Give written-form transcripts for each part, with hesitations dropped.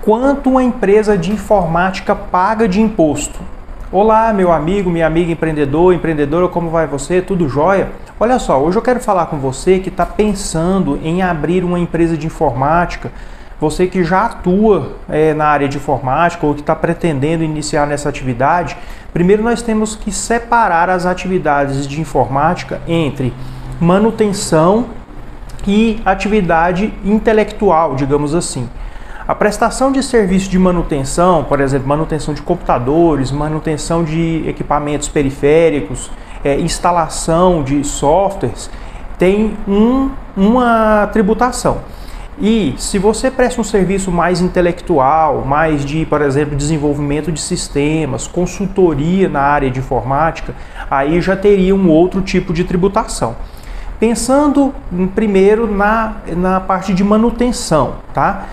Quanto uma empresa de informática paga de imposto? Olá, meu amigo, minha amiga empreendedor, empreendedora, como vai você? Tudo jóia? Olha só, hoje eu quero falar com você que está pensando em abrir uma empresa de informática, você que já atua na área de informática ou que está pretendendo iniciar nessa atividade. Primeiro nós temos que separar as atividades de informática entre manutenção e atividade intelectual, digamos assim. A prestação de serviço de manutenção, por exemplo, manutenção de computadores, manutenção de equipamentos periféricos, instalação de softwares, tem uma tributação. E se você presta um serviço mais intelectual, mais de, por exemplo, desenvolvimento de sistemas, consultoria na área de informática, aí já teria um outro tipo de tributação. Pensando primeiro na parte de manutenção, tá?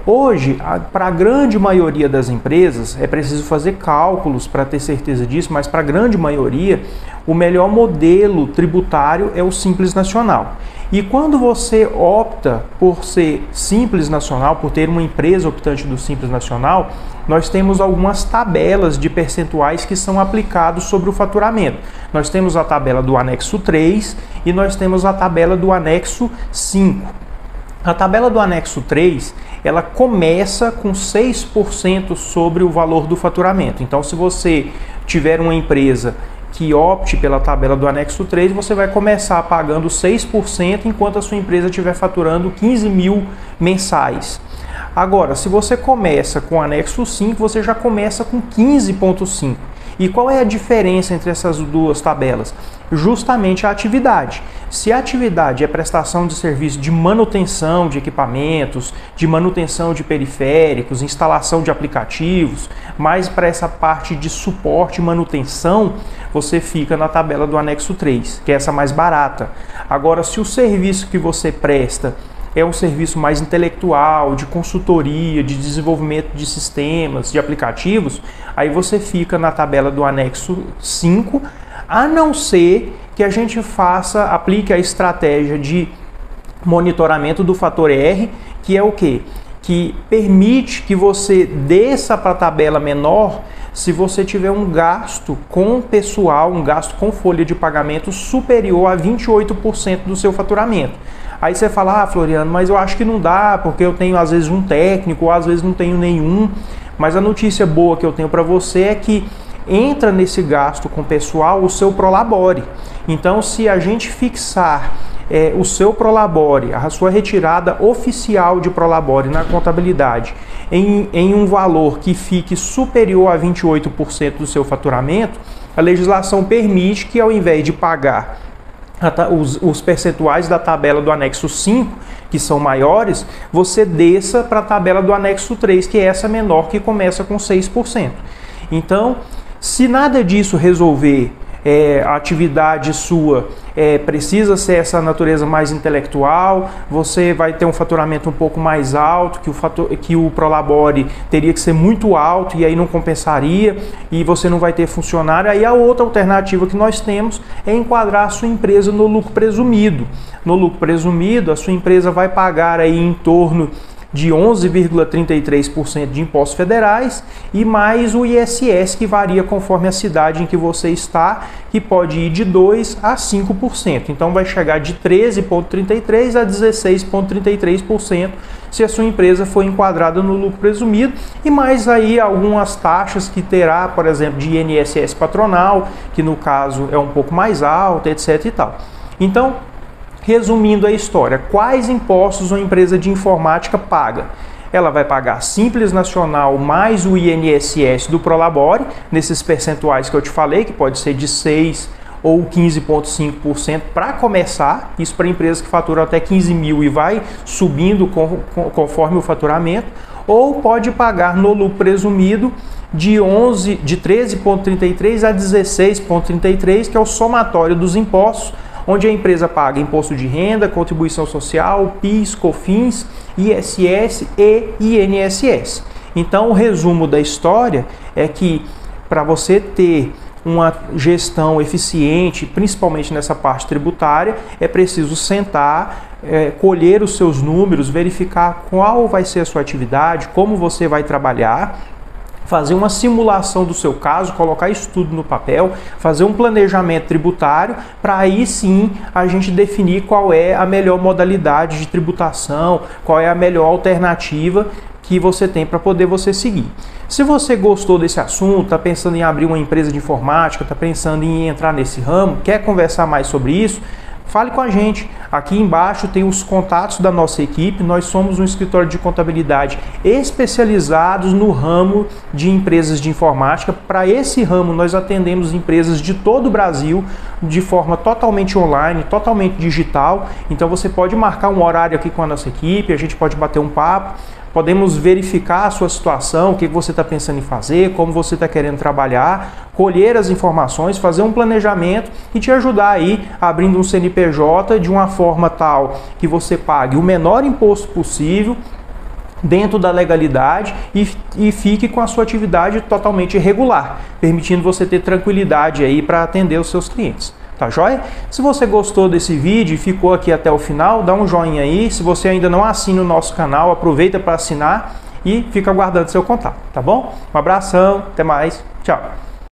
Hoje, para a grande maioria das empresas, é preciso fazer cálculos para ter certeza disso, mas para a grande maioria, o melhor modelo tributário é o Simples Nacional. E quando você opta por ser Simples Nacional, por ter uma empresa optante do Simples Nacional, nós temos algumas tabelas de percentuais que são aplicados sobre o faturamento. Nós temos a tabela do anexo 3 e nós temos a tabela do anexo 5. A tabela do anexo 3, ela começa com 6% sobre o valor do faturamento. Então, se você tiver uma empresa que opte pela tabela do anexo 3, você vai começar pagando 6% enquanto a sua empresa estiver faturando 15 mil mensais. Agora, se você começa com o anexo 5, você já começa com 15,5%. E qual é a diferença entre essas duas tabelas? Justamente a atividade. Se a atividade é prestação de serviço de manutenção de equipamentos, de manutenção de periféricos, instalação de aplicativos, mais para essa parte de suporte e manutenção, você fica na tabela do anexo 3, que é essa mais barata. Agora, se o serviço que você presta é um serviço mais intelectual, de consultoria, de desenvolvimento de sistemas, de aplicativos, aí você fica na tabela do anexo 5, a não ser que a gente aplique a estratégia de monitoramento do fator R, que é o quê? Que permite que você desça para a tabela menor se você tiver um gasto com pessoal, um gasto com folha de pagamento superior a 28% do seu faturamento. Aí você fala, Floriano, mas eu acho que não dá, porque eu tenho às vezes um técnico, ou às vezes não tenho nenhum. Mas a notícia boa que eu tenho para você é que entra nesse gasto com pessoal o seu Prolabore. Então, se a gente fixar o seu Prolabore, a sua retirada oficial de Prolabore na contabilidade, em um valor que fique superior a 28% do seu faturamento, a legislação permite que, ao invés de pagar os percentuais da tabela do anexo 5, que são maiores, você desça para a tabela do anexo 3, que é essa menor, que começa com 6%. Então, se nada disso resolver, a atividade sua precisa ser essa natureza mais intelectual, você vai ter um faturamento um pouco mais alto, que o Prolabore teria que ser muito alto e aí não compensaria, e você não vai ter funcionário. Aí a outra alternativa que nós temos é enquadrar a sua empresa no lucro presumido. No lucro presumido, a sua empresa vai pagar aí em torno de 11,33% de impostos federais e mais o ISS, que varia conforme a cidade em que você está, que pode ir de 2% a 5%. Então vai chegar de 13,33% a 16,33% se a sua empresa for enquadrada no lucro presumido, e mais aí algumas taxas que terá, por exemplo, de INSS patronal, que no caso é um pouco mais alta, etc. e tal. Então, resumindo a história, quais impostos uma empresa de informática paga? Ela vai pagar Simples Nacional mais o INSS do Prolabore, nesses percentuais que eu te falei, que pode ser de 6% ou 15,5% para começar, isso para empresas que faturam até 15 mil e vai subindo conforme o faturamento, ou pode pagar no lucro presumido de 13,33% a 16,33%, que é o somatório dos impostos, onde a empresa paga imposto de renda, contribuição social, PIS, COFINS, ISS e INSS. Então, o resumo da história é que para você ter uma gestão eficiente, principalmente nessa parte tributária, é preciso sentar, colher os seus números, verificar qual vai ser a sua atividade, como você vai trabalhar, fazer uma simulação do seu caso, colocar isso tudo no papel, fazer um planejamento tributário, para aí sim a gente definir qual é a melhor modalidade de tributação, qual é a melhor alternativa que você tem para poder você seguir. Se você gostou desse assunto, está pensando em abrir uma empresa de informática, está pensando em entrar nesse ramo, quer conversar mais sobre isso, fale com a gente. Aqui embaixo tem os contatos da nossa equipe. Nós somos um escritório de contabilidade especializados no ramo de empresas de informática. Para esse ramo, nós atendemos empresas de todo o Brasil de forma totalmente online, totalmente digital. Então você pode marcar um horário aqui com a nossa equipe, a gente pode bater um papo. Podemos verificar a sua situação, o que você está pensando em fazer, como você está querendo trabalhar, colher as informações, fazer um planejamento e te ajudar aí abrindo um CNPJ de uma forma tal que você pague o menor imposto possível dentro da legalidade e fique com a sua atividade totalmente regular, permitindo você ter tranquilidade aí para atender os seus clientes. Tá joia? Se você gostou desse vídeo e ficou aqui até o final, dá um joinha aí. Se você ainda não assina o nosso canal, aproveita para assinar e fica aguardando seu contato, tá bom? Um abração, até mais, tchau!